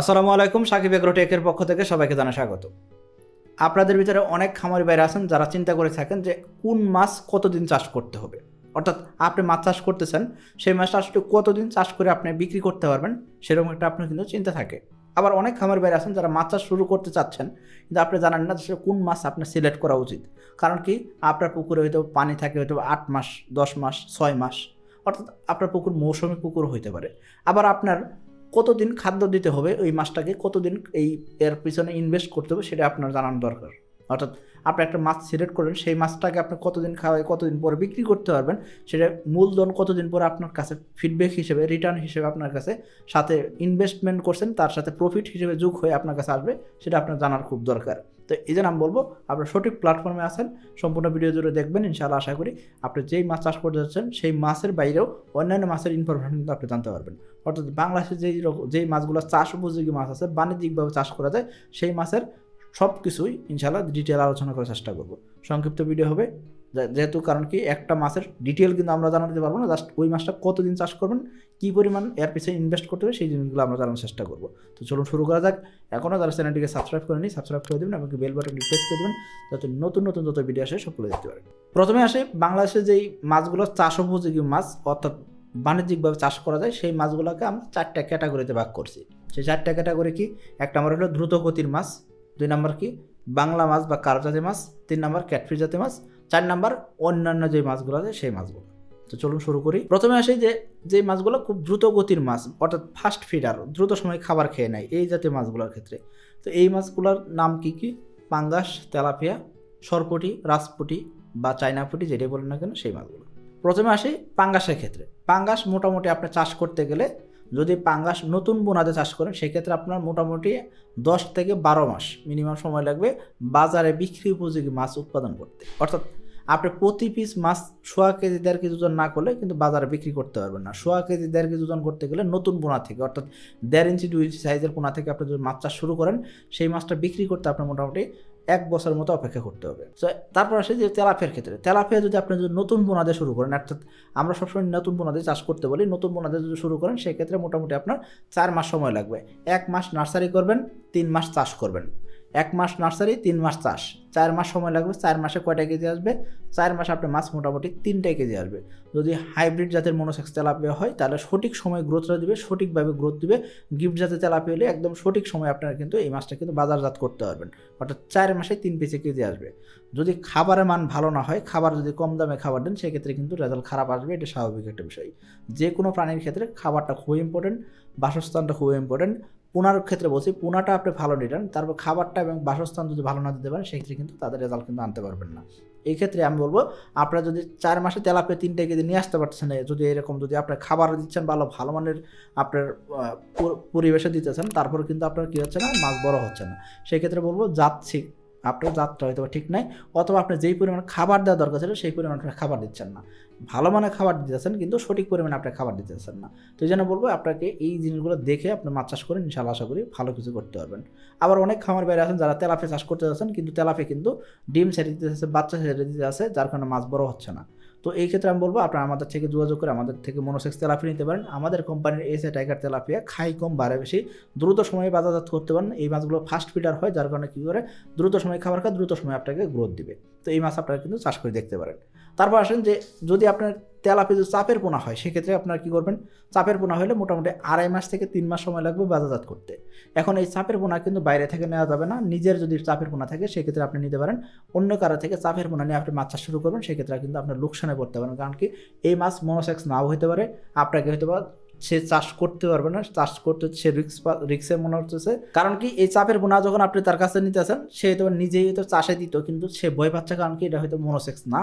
আসসালামু আলাইকুম, সাকিব এগ্রো টেকের পক্ষ থেকে সবাইকে জানাই স্বাগত। আপনাদের ভিতরে অনেক খামারি ভাইরা আছেন যারা চিন্তা করে থাকেন যে কোন মাছ কতদিন চাষ করতে হবে, অর্থাৎ আপনি মাছ চাষ করতেছেন, সেই মাছটা আসলে কতদিন চাষ করে আপনি বিক্রি করতে পারবেন সেরকম একটা আপনার কিন্তু চিন্তা থাকে। আবার অনেক খামারি ভাইরা আছেন যারা মাছ চাষ শুরু করতে চাচ্ছেন কিন্তু আপনি জানেন না যে কোন মাছ আপনার সিলেক্ট করা উচিত। কারণ কি, আপনার পুকুরে হয়তো পানি থাকে হয়তো 8 মাস, 10 মাস, 6 মাস, অর্থাৎ আপনার পুকুর মৌসুমি পুকুর হইতে পারে। আবার আপনার কতদিন খাদ্য দিতে হবে, ওই মাছটাকে কতদিন এর পিছনে ইনভেস্ট করতে হবে সেটা আপনার জানানো দরকার। অর্থাৎ আপনি একটা মাছ সিলেক্ট করলেন, সেই মাছটাকে আপনি কতদিন খাওয়াই কতদিন পরে বিক্রি করতে পারবেন, সেটা মূলধন কতদিন পরে আপনার কাছে ফিডব্যাক হিসেবে, রিটার্ন হিসেবে আপনার কাছে, সাথে ইনভেস্টমেন্ট করছেন তার সাথে প্রফিট হিসেবে যোগ হয়ে আপনার কাছে আসবে, সেটা আপনার জানার খুব দরকার। তো এই জন্য আমি বলবো আপনার সঠিক প্ল্যাটফর্মে আছেন, সম্পূর্ণ ভিডিও জুড়ে দেখবেন। ইনশাআল্লাহ আশা করি আপনি যেই মাছ চাষ করতে যাচ্ছেন সেই মাছের বাইরেও অন্যান্য মাছের ইনফরমেশন কিন্তু আপনি জানতে পারবেন। অর্থাৎ বাংলাদেশে যেই মাছগুলো চাষ উপযোগী মাছ আছে, বাণিজ্যিকভাবে চাষ করা যায়, সেই মাছের সব কিছুই ইনশাআল্লাহ ডিটেল আলোচনা করার চেষ্টা করব। সংক্ষিপ্ত ভিডিও হবে যেহেতু, কারণ কি একটা মাছের ডিটেল কিন্তু আমরা জানাতে পারবো না, জাস্ট ওই মাছটা কতদিন চাষ করবেন, কী পরিমাণ এর পিছনে ইনভেস্ট করতে হবে সেই জিনিসগুলো আমরা জানার চেষ্টা করবো। তো চলুন শুরু করা যাক। এখনও যারা চ্যানেলটিকে সাবস্ক্রাইব করেনি সাবস্ক্রাইব করে দেবেন এবং বেল বাটনটি প্রেস করে দেবেন যাতে নতুন নতুন যত ভিডিও আসে সবগুলো দেখতে পারেন। প্রথমে আসে বাংলাদেশে যেই মাছগুলো চাষ উপযোগী মাছ, অর্থাৎ বাণিজ্যিকভাবে চাষ করা যায়, সেই মাছগুলোকে আমরা 4টা ক্যাটাগরিতে ভাগ করছি। সেই 4টা ক্যাটাগরি কি? 1 নম্বর হলো দ্রুত গতির মাছ, 2 নম্বর কি বাংলা মাছ বা কার্প জাতীয় মাছ, 3 নম্বর ক্যাটফিশ জাতীয় মাছ, 4 নম্বর অন্যান্য যে মাছগুলো আছে সেই মাছগুলো। তো চলুন শুরু করি। প্রথমে আসি যে মাছগুলো খুব দ্রুত গতির মাছ, অর্থাৎ ফাস্ট ফিডার, দ্রুত সময় খাবার খেয়ে নেয়, এই জাতীয় মাছগুলোর ক্ষেত্রে। তো এই মাছগুলোর নাম কি কি? পাঙ্গাস, তেলাপিয়া, সরপুঁটি, রাজপুঁটি বা চায়না পুঁটি, যেটাই বলেন না কেন সেই মাছগুলো। প্রথমে আসি পাঙ্গাসের ক্ষেত্রে। পাঙ্গাস মোটামুটি আপনি চাষ করতে গেলে, যদি পাঙ্গাস নতুন বোনাতে চাষ করেন সেক্ষেত্রে আপনার মোটামুটি 10 থেকে 12 মাস মিনিমাম সময় লাগবে বাজারে বিক্রি উপযোগী মাছ উৎপাদন করতে। অর্থাৎ আপনি প্রতি পিস মাছ 1.5 কেজি 1.5 কেজি ওজন না করলে কিন্তু বাজারে বিক্রি করতে পারবেন না। 1.5 কেজি 1.5 কেজি ওজন করতে গেলে নতুন পোনা থেকে, অর্থাৎ 1.5 ইঞ্চি 2 ইঞ্চি সাইজের পোনা থেকে আপনি যদি মাছ চাষ শুরু করেন, সেই মাছটা বিক্রি করতে আপনার মোটামুটি 1 বছরের মতো অপেক্ষা করতে হবে। তো তারপর আসে যে তেলাপিয়ার ক্ষেত্রে। তেলাপিয়া যদি আপনি যদি নতুন পোনা দিয়ে শুরু করেন, অর্থাৎ আমরা সবসময় নতুন পোনা দিয়ে চাষ করতে বলি, নতুন পোনা দিয়ে যদি শুরু করেন সেক্ষেত্রে মোটামুটি আপনার 4 মাস সময় লাগবে। 1 মাস নার্সারি করবেন, 3 মাস চাষ করবেন। 1 মাস নার্সারি, 3 মাস চাষ, 4 মাস সময় লাগবে। 4 মাসে কয়টা কেজি আসবে? 4 মাসে আপনার মাছ মোটামুটি 3টা কেজি আসবে। যদি হাইব্রিড জাতের মনোসেক্স তেলাপিয়া হয় তাহলে সঠিক সময় গ্রোথটা দিবে, সঠিকভাবে গ্রোথ দিবে। গিফট জাতের তেলাপিয়া হলে একদম সঠিক সময় আপনারা কিন্তু এই মাছটা কিন্তু বাজারজাত করতে পারবেন, অর্থাৎ 4 মাসে 3 পিসে কেজি আসবে। যদি খাবারের মান ভালো না হয়, খাবার যদি কম দামে খাবার দেন সেক্ষেত্রে কিন্তু রেজাল্ট খারাপ আসবে, এটা স্বাভাবিক একটা বিষয়। যে কোনো প্রাণীর ক্ষেত্রে খাবারটা খুবই ইম্পর্টেন্ট, বাসস্থানটা খুবই ইম্পর্টেন্ট। পোনার ক্ষেত্রে বলছি, পোনাটা আপনি ভালো নিলেন, তারপর খাবারটা এবং বাসস্থান যদি ভালো না দিতে পারেন সেক্ষেত্রে কিন্তু তাদের রেজাল্ট কিন্তু আনতে পারবেন না। এই ক্ষেত্রে আমি বলবো আপনারা যদি 4 মাসে তেলাপিয়া 3টা কেজি নিয়ে আসতে পারছেন, যদি এরকম যদি আপনার খাবার দিচ্ছেন ভালো মানের, আপনার পরিবেশে দিতেছেন, তারপরে কিন্তু আপনার কী হচ্ছে না, মাছ বড় হচ্ছে না। সেই ক্ষেত্রে বলবো আপনার জাতটা হয়তো ঠিক নাই, অথবা আপনি যেই পরিমাণ খাবার দেওয়া দরকার ছিল সেই পরিমাণ আপনি খাবার দিচ্ছেন না। ভালো মানের খাবার দিতেছেন কিন্তু সঠিক পরিমাণে আপনি খাবার দিতেছেন না। তো এই জন্য বলবো আপনাকে এই জিনিসগুলো দেখে আপনি মাছ চাষ করেন, ইনশাআল্লাহ আশা করি ভালো কিছু করতে পারবেন। আবার অনেক খামার বাইরে আছেন যারা তেলাপিয়া চাষ করতে যাচ্ছেন কিন্তু তেলাপিয়া কিন্তু ডিম ছেড়ে দিতে আছে, বাচ্চা ছেড়ে দিতে আছে, যার কারণে মাছ বড় হচ্ছে না। তো এই ক্ষেত্রে আমি বলবো আপনারা আমাদের থেকে যোগাযোগ করে আমাদের থেকে মনোসেক্স তেলাপিয়া নিতে পারেন। আমাদের কোম্পানির এসএ টাইগার তেলাপিয়া খাই কম বাড়ে বেশি, দ্রুত সময়ে বাজারজাত করতে পারেন। এই মাছগুলো ফাস্ট ফিডার হয়, যার কারণে কী করে দ্রুত সময় খাবার খায়, দ্রুত সময় আপনাকে গ্রোথ দিবে। তো এই মাছ আপনারা কিন্তু চাষ করে দেখতে পারেন। তারপর আসেন যে যদি আপনার তেলাপিয়া যদি চাপের পোনা হয় সেক্ষেত্রে আপনারা কী করবেন? চাপের পোনা হলে মোটামুটি 2.5 মাস থেকে 3 মাস সময় লাগবে বাজারজাত করতে। এখন এই চাপের পোনা কিন্তু বাইরে থেকে নেওয়া যাবে না, নিজের যদি চাপের পোনা থাকে সেক্ষেত্রে আপনি নিতে পারেন। অন্য কারো থেকে চাপের পোনা নিয়ে আপনি মাছ চাষ শুরু করবেন, সেক্ষেত্রে কিন্তু আপনার লোকসানে পড়তে পারেন। কারণ কি, এই মাছ মনোসেক্স নাও হতে পারে, আপনাকে হয়তো বা সে চাষ করতে পারবে না, চাষ করতে সে রিক্সে মনে হচ্ছে। কারণ কি, এই চাপের পোনা যখন আপনি তার কাছে নিতে আসেন সে হয়তো নিজেই হয়তো চাষে দিত, কিন্তু সে ভয় পাচ্ছে, কারণ কি এটা হয়তো মনোসেক্স না,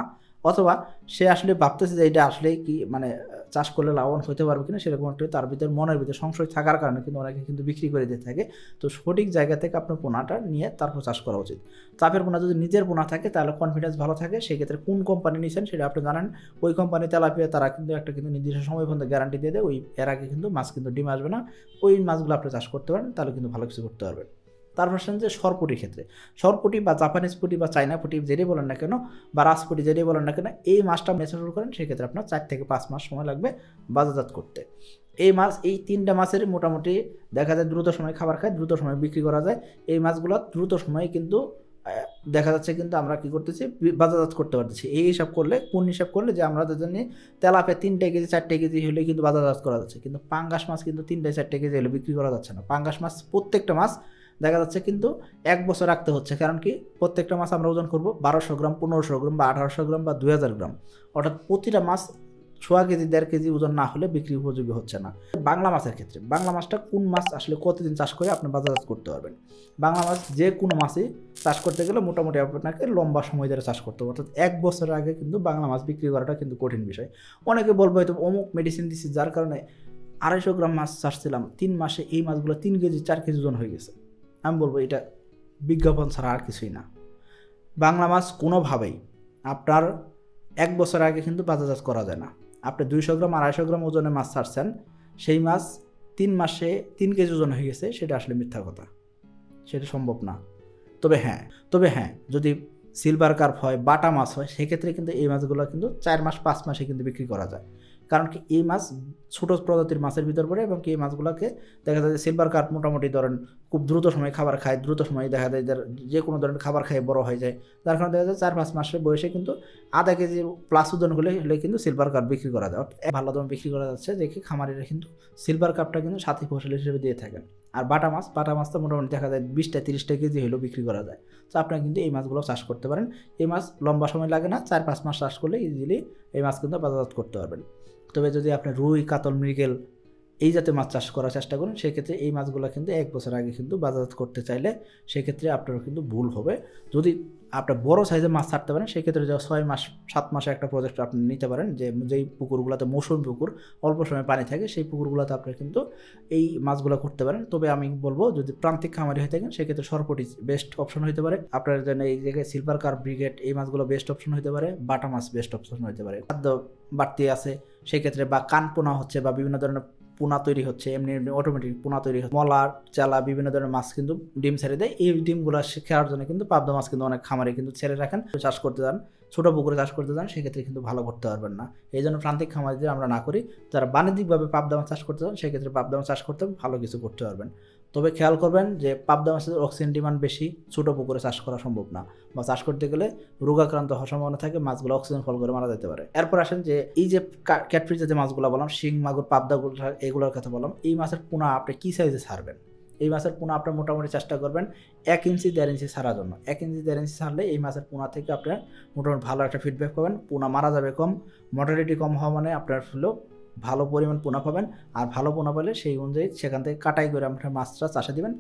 অথবা সে আসলে ভাবতেছে যে এটা আসলে কি মানে চাষ করলে লাভবান হতে পারবে কিনা, সেরকম একটা তার ভিতরে মনের ভিতরে সংশয় থাকার কারণে কিন্তু অনেকে কিন্তু বিক্রি করে দিয়ে থাকে। তো সঠিক জায়গা থেকে আপনার পোনাটা নিয়ে তারপর চাষ করা উচিত। চাপের পোনা যদি নিজের পোনা থাকে তাহলে কনফিডেন্স ভালো থাকে, সেক্ষেত্রে কোন কোম্পানি নিয়েছেন সেটা আপনি জানেন। ওই কোম্পানি তেলাপিয়া তারা কিন্তু একটা কিন্তু নির্দিষ্ট সময় পর্যন্ত গ্যারান্টি দিয়ে দেয়, ওই এর আগে কিন্তু মাছ কিন্তু ডিম আসবে না। ওই মাছগুলো আপনি চাষ করতে পারেন, তাহলে কিন্তু ভালো কিছু করতে পারবেন। তারপর আসেন যে সরপুঁটির ক্ষেত্রে। সরপুঁটি বা জাপানিজ পুঁটি বা চায়না পুঁটি যেটাই বলেন না কেন, বা রাজপুঁটি যেটাই বলেন না কেন, এই মাছটা মেচে শুরু করেন সেক্ষেত্রে আপনার 4 থেকে 5 মাস সময় লাগবে বাজারজাত করতে। এই 3টা মাছের মোটামুটি দেখা যায় দ্রুত সময় খাবার খায়, দ্রুত সময় বিক্রি করা যায়। এই মাছগুলো দ্রুত সময়ে কিন্তু দেখা যাচ্ছে কিন্তু আমরা কি করতেছি, বাজারজাত করতে পারতেছি। এই হিসাব করলে, কোন হিসাব করলে যে আমরা জন্য তেলাপিয়া 3 কেজি 4 কেজি হলে কিন্তু বাজারজাত করা যাচ্ছে, কিন্তু পাঙ্গাস মাছ কিন্তু 3 4 কেজি হলে বিক্রি করা যাচ্ছে না। পাঙ্গাস মাছ প্রত্যেকটা মাছ দেখা যাচ্ছে কিন্তু 1 বছর রাখতে হচ্ছে। কারণ কি, প্রত্যেকটা মাছ আমরা ওজন করবো 1200 গ্রাম, 1500 গ্রাম বা 1800 গ্রাম বা 2000 গ্রাম, অর্থাৎ প্রতিটা মাছ 1.5 কেজি 1.5 কেজি ওজন না হলে বিক্রি উপযোগী হচ্ছে না। বাংলা মাছের ক্ষেত্রে, বাংলা মাছটা কোন মাছ আসলে কতদিন চাষ করে আপনি বাজারজাত করতে পারবেন? বাংলা মাছ যে কোনো মাছই চাষ করতে গেলে মোটামুটি আপনাকে লম্বা সময় ধরে চাষ করতে হবে, অর্থাৎ 1 বছরের আগে কিন্তু বাংলা মাছ বিক্রি করাটা কিন্তু কঠিন বিষয়। অনেকে বলবো হয়তো অমুক মেডিসিন দিচ্ছি যার কারণে 250 গ্রাম মাছ চাষছিলাম, 3 মাসে এই মাছগুলো 3 কেজি 4 কেজি ওজন হয়ে গেছে। আমি বলবো এটা বিজ্ঞাপন ছাড়া আর কিছুই না। বাংলা মাছ কোনোভাবেই আপনার 1 বছর আগে কিন্তু বাজারজাত করা যায় না। আপনি 200 গ্রাম 250 গ্রাম ওজনের মাছ ছাড়ছেন, সেই মাছ 3 মাসে 3 কেজি ওজন হয়ে গেছে, সেটা আসলে মিথ্যা কথা, সেটা সম্ভব না। তবে হ্যাঁ যদি সিলভার কার্প হয়, বাটা মাছ হয়, সেক্ষেত্রে কিন্তু এই মাছগুলো কিন্তু 4 মাস 5 মাসে কিন্তু বিক্রি করা যায়। কারণ কি, এই মাছ ছোটো প্রজাতির মাছের ভিতর পড়ে এবং এই মাছগুলোকে দেখা যায় যে সিলভার কার্প মোটামুটি ধরেন খুব দ্রুত সময় খাবার খায়, দ্রুত সময় দেখা যায় যে কোনো ধরনের খাবার খায় বড় হয়ে যায়, যার কারণে দেখা যায় 4-5 মাসের বয়সে কিন্তু আধা কেজি প্লাস ওজন হলে কিন্তু সিলভার কার্প বিক্রি করা যায়। ভালো দামে বিক্রি করা যাচ্ছে দেখে খামারিরা কিন্তু সিলভার কার্পটা কিন্তু সাথী ফসল হিসেবে দিয়ে থাকেন। আর বাটা মাছ তো মোটামুটি দেখা যায় 20-30 কেজি হলেও বিক্রি করা যায়। তো আপনারা কিন্তু এই মাছগুলো চাষ করতে পারেন। এই মাছ লম্বা সময় লাগে না, 4-5 মাস চাষ করলে ইজিলি এই মাছ কিন্তু বাজারজাত করতে পারবেন। তবে যদি আপনি রুই, কাতল, মৃগেল এই জাতীয় মাছ চাষ করার চেষ্টা করেন, সেক্ষেত্রে এই মাছগুলো কিন্তু 1 বছর আগে কিন্তু বাজারজাত করতে চাইলে সেক্ষেত্রে আপনারও কিন্তু ভুল হবে। যদি আপনার বড় সাইজের মাছ ছাড়তে পারেন, সেক্ষেত্রে 6 মাস 7 মাসে একটা প্রজেক্ট আপনি নিতে পারেন, যেই পুকুরগুলোতে মৌসুমী পুকুর, অল্প সময় পানি থাকে, সেই পুকুরগুলোতে আপনি কিন্তু এই মাছগুলো করতে পারেন। তবে আমি বলবো যদি প্রান্তিক খামারি হয়ে থাকেন, সেক্ষেত্রে সরপুঁটি বেস্ট অপশন হতে পারে আপনার জন্য। এই জায়গায় সিলভার কার্প, ব্রিগেড এই মাছগুলো বেস্ট অপশন হতে পারে, বাটা মাছ বেস্ট অপশন হতে পারে। খাদ্য বাড়তি আছে সেক্ষেত্রে, বা কান পোনা হচ্ছে বা বিভিন্ন ধরনের পোনা তৈরি হচ্ছে, এমনি অটোমেটিক পোনা তৈরি হচ্ছে, মলার চালা বিভিন্ন ধরনের মাছ কিন্তু ডিম ছেড়ে দেয়। এই ডিমগুলো খাওয়ার জন্য কিন্তু পাবদা মাছ কিন্তু অনেক খামারে কিন্তু ছেড়ে রাখেন। চাষ করতে যান, ছোটো পুকুরে চাষ করতে যান, সেক্ষেত্রে কিন্তু ভালো করতে পারবেন না। এই জন্য প্রান্তিক খামারিদের আমরা না করি। যারা বাণিজ্যিকভাবে পাবদা মাছ চাষ করতে যান, সেক্ষেত্রে পাবদা মাছ চাষ করতে ভালো কিছু করতে পারবেন। তবে খেয়াল করবেন যে পাবদা মাছের অক্সিজেন ডিমান্ড বেশি, ছোটো পুকুরে চাষ করা সম্ভব না, বা চাষ করতে গেলে রোগাক্রান্ত হওয়ার সম্ভাবনা থাকে, মাছগুলো অক্সিজেন ফল করে মারা যেতে পারে। এরপর আসেন যে এই যে ক্যাটফিশ যে মাছগুলো বললাম, শিং মাগুর, পাবদাগুলো, এগুলোর কথা বললাম, এই মাছের পোনা আপনি কী সাইজে ছাড়বেন? এই মাছের পোনা আপনার মোটামুটি চেষ্টা করবেন 1 ইঞ্চি 1.5 ইঞ্চি ছাড়ার জন্য। 1 ইঞ্চি 1.5 ইঞ্চি ছাড়লে এই মাছের পোনা থেকে আপনার মোটামুটি ভালো একটা ফিডব্যাক পাবেন। পোনা মারা যাবে কম, মর্টালিটি কম হওয়া মানে আপনার হলো ভালো পরিমাণ পোনা পাবেন। আর ভালো পোনা পেলে সেই অনুযায়ী সেখান থেকে কাটাই করে আপনার মাছটা চাষে দিবেন।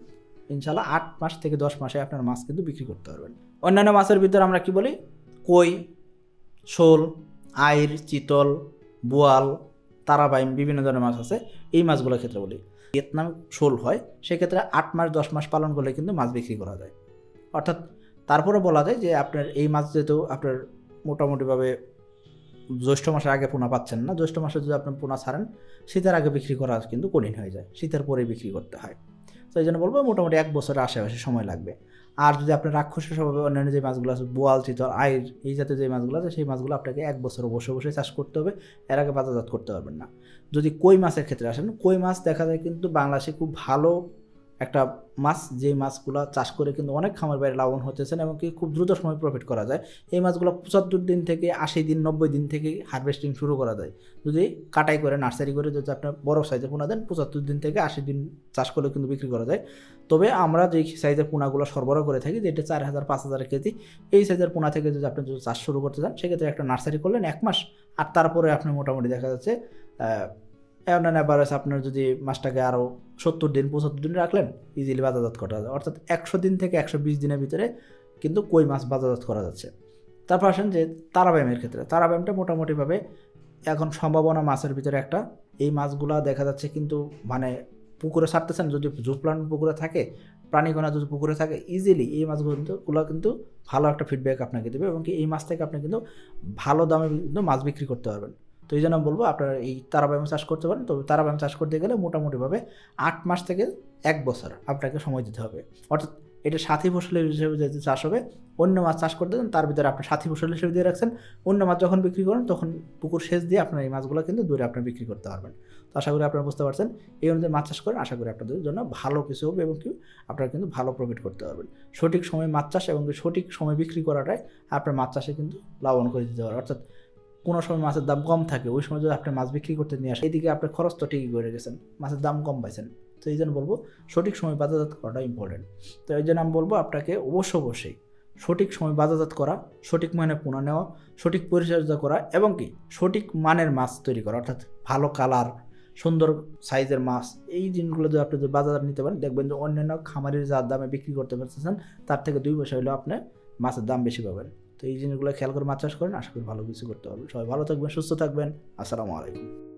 ইনশাল্লাহ 8 মাস থেকে 10 মাসে আপনার মাছ কিন্তু বিক্রি করতে পারবেন। অন্যান্য মাছের ভিতরে আমরা কি বলি, কই, শোল, আইর, চিতল, বোয়াল, তারাবাইম বিভিন্ন ধরনের মাছ আছে, এই মাছগুলোর ক্ষেত্রে বলি ভিয়েতনাম শোল হয়, সেক্ষেত্রে 8 মাস 10 মাস পালন করলে কিন্তু মাছ বিক্রি করা যায়। অর্থাৎ তারপরে বলা যায় যে আপনার এই মাছ যেহেতু আপনার মোটামুটিভাবে জ্যৈষ্ঠ মাসের আগে পোনা পাচ্ছেন না, জ্যৈষ্ঠ মাসে যদি আপনি পোনা ছাড়েন, শীতের আগে বিক্রি করা কিন্তু কঠিন হয়ে যায়, শীতের পরে বিক্রি করতে হয়। তো এই জন্য বলবো মোটামুটি 1 বছরের আশেপাশে সময় লাগবে। আর যদি আপনার রাক্ষসের স্বভাবে অন্যান্য যে মাছগুলো আছে, বোয়াল, চিতল, আইর এই জাতীয় যে মাছগুলো আছে, সেই মাছগুলো আপনাকে 1 বছর বসে চাষ করতে হবে, এর আগে বাজারজাত করতে পারবেন না। যদি কই মাছের ক্ষেত্রে আসেন, কই মাছ দেখা যায় কিন্তু বাংলাদেশে খুব ভালো একটা মাছ, যেই মাছগুলো চাষ করে কিন্তু অনেক খামার বাইরে লাভবান হতেছেন এবং কি খুব দ্রুত সময় প্রফিট করা যায়। এই মাছগুলো 75 দিন থেকে 80 দিন 90 দিন থেকে হারভেস্টিং শুরু করা যায়। যদি কাটাই করে নার্সারি করে যদি আপনার বড় সাইজের পোনা দেন, 75 দিন থেকে 80 দিন চাষ করলে কিন্তু বিক্রি করা যায়। তবে আমরা যেই সাইজের পোনাগুলো সরবরাহ করে থাকি, যেটা 4000-5000 কেজি, এই সাইজের পোনা থেকে যদি আপনি চাষ শুরু করতে চান, সেক্ষেত্রে একটা নার্সারি করলেন 1 মাস, আর তারপরে আপনি মোটামুটি দেখা যাচ্ছে অন্যান্য অ্যাভারেজ আপনার যদি মাছটাকে আরও 70 দিন 75 দিন রাখলেন, ইজিলি বাজারজাত করা যায়। অর্থাৎ 100 দিন থেকে 120 দিনের ভিতরে কিন্তু কই মাছ বাজারজাত করা যাচ্ছে। তারপর আসেন যে তারাবাইমের ক্ষেত্রে, তারাবাইমটা মোটামুটিভাবে এখন সম্ভাবনা মাছের ভিতরে একটা। এই মাছগুলা দেখা যাচ্ছে কিন্তু মানে পুকুরে ছাড়তেছেন, যদি জুপ্লান পুকুরে থাকে, প্রাণীকণা যদি পুকুরে থাকে, ইজিলি এই মাছগুলো কিন্তু ভালো একটা ফিডব্যাক আপনাকে দেবে এবং কি এই মাছ থেকে আপনি কিন্তু ভালো দামে কিন্তু মাছ বিক্রি করতে পারবেন। তো এই জন্য বলবো আপনারা এই তারাবাইম চাষ করতে পারেন। তবে তারাবাইম চাষ করতে গেলে মোটামুটিভাবে 8 মাস থেকে 1 বছর আপনাকে সময় দিতে হবে। অর্থাৎ এটা সাথী ফসলের হিসেবে যদি চাষ হবে, অন্য মাছ চাষ করতে দেন, তার ভিতরে আপনি সাথী ফসল হিসেবে দিয়ে রাখছেন, অন্য মাছ যখন বিক্রি করেন তখন পুকুর সেচ দিয়ে আপনার এই মাছগুলো কিন্তু দূরে আপনি বিক্রি করতে পারবেন। তো আশা করি আপনারা বুঝতে পারছেন। এই অনুযায়ী মাছ চাষ করেন, আশা করি আপনাদের জন্য ভালো কিছু হবে এবং কি আপনারা কিন্তু ভালো প্রফিট করতে পারবেন। সঠিক সময়ে মাছ চাষ এবং সঠিক সময় বিক্রি করাটাই আপনার মাছ চাষে কিন্তু লাভবান করে দিতে পারে। অর্থাৎ কোনো সময় মাছের দাম কম থাকে, ওই সময় যদি আপনি মাছ বিক্রি করতে নিয়ে আসেন, এদিকে আপনার খরচ তো ঠিকই করে গেছেন, মাছের দাম কম পাইছেন। তো এই জন্য বলবো সঠিক সময় বাজারজাত করাটা ইম্পর্টেন্ট। তো এই জন্য আমি বলবো আপনাকে অবশ্যই সঠিক সময় বাজারজাত করা, সঠিক মানে পোনা নেওয়া, সঠিক পরিচর্যা করা এবং কি সঠিক মানের মাছ তৈরি করা, অর্থাৎ ভালো কালার, সুন্দর সাইজের মাছ। এই জিনিসগুলো যদি আপনি যদি বাজার নিতে পারেন, দেখবেন যে অন্যান্য খামারের যার দামে বিক্রি করতে পারতেছেন তার থেকে 2 পয়সা হলেও আপনি মাছের দাম বেশি পাবেন। তো এই জিনিসগুলো খেয়াল করে মাছ চাষ করেন, আশা করি ভালো কিছু করতে পারবেন। সবাই ভালো থাকবেন, সুস্থ থাকবেন। আসসালামু আলাইকুম।